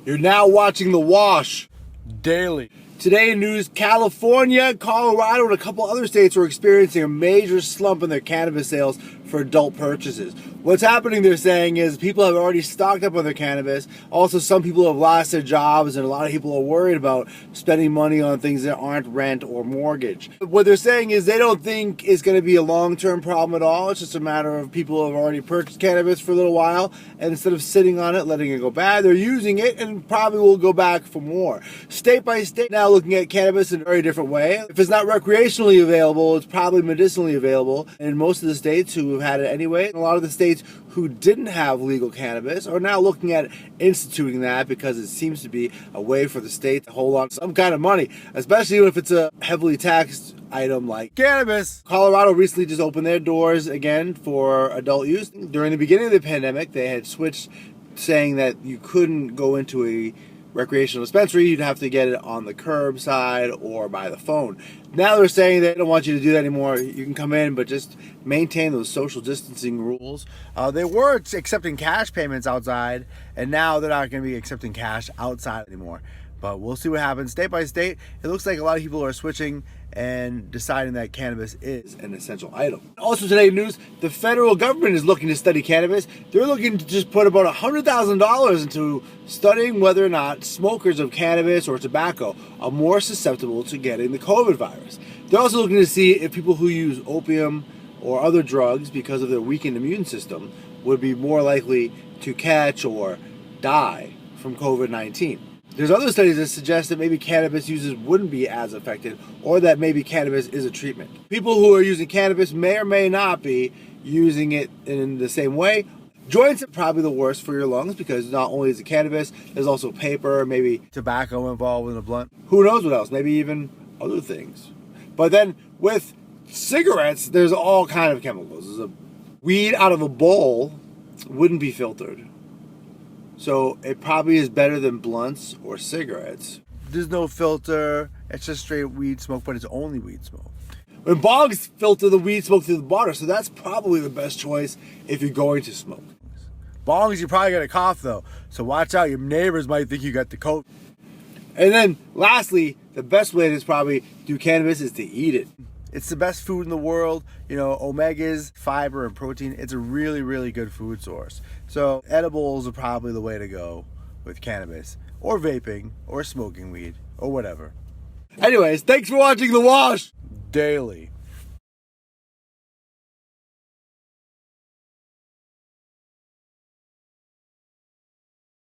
You're now watching The Wash Daily. Today in news, California, Colorado, and a couple other states are experiencing a major slump in their cannabis sales for adult purchases. What's happening, they're saying, is people have already stocked up on their cannabis. Also, some people have lost their jobs, and a lot of people are worried about spending money on things that aren't rent or mortgage. What they're saying is they don't think it's going to be a long-term problem at all. It's just a matter of people who have already purchased cannabis for a little while, and instead of sitting on it, letting it go bad, they're using it and probably will go back for more. State by state now looking at cannabis in a very different way. If it's not recreationally available, it's probably medicinally available. In most of the states who have had it anyway, a lot of the states who didn't have legal cannabis are now looking at instituting that because it seems to be a way for the state to hold on to some kind of money, especially if it's a heavily taxed item like cannabis. Colorado recently just opened their doors again for adult use. During the beginning of the pandemic, they had switched, saying that you couldn't go into a recreational dispensary, you'd have to get it on the curbside or by the phone. Now they're saying they don't want you to do that anymore. You can come in, but just maintain those social distancing rules. They were accepting cash payments outside, and now they're not going to be accepting cash outside anymore. But we'll see what happens. State by state, it looks like a lot of people are switching and deciding that cannabis is an essential item. Also today news, the federal government is looking to study cannabis. They're looking to just put about $100,000 into studying whether or not smokers of cannabis or tobacco are more susceptible to getting the COVID virus. They're also looking to see if people who use opium or other drugs because of their weakened immune system would be more likely to catch or die from COVID-19. There's other studies that suggest that maybe cannabis users wouldn't be as affected, or that maybe cannabis is a treatment. People who are using cannabis may or may not be using it in the same way. Joints are probably the worst for your lungs because not only is it cannabis, there's also paper, maybe tobacco involved in a blunt. Who knows what else? Maybe even other things. But then with cigarettes, there's all kind of chemicals. There's a weed out of a bowl wouldn't be filtered. So it probably is better than blunts or cigarettes. There's no filter, it's just straight weed smoke, but it's only weed smoke. And bongs filter the weed smoke through the water, so that's probably the best choice if you're going to smoke. Bongs, you're probably gonna cough though, so watch out, your neighbors might think you got the COVID. And then lastly, the best way to probably do cannabis is to eat it. It's the best food in the world, you know, omegas, fiber, and protein. It's a really, really good food source. So edibles are probably the way to go with cannabis, or vaping, or smoking weed, or whatever. Anyways, thanks for watching The Wash Daily.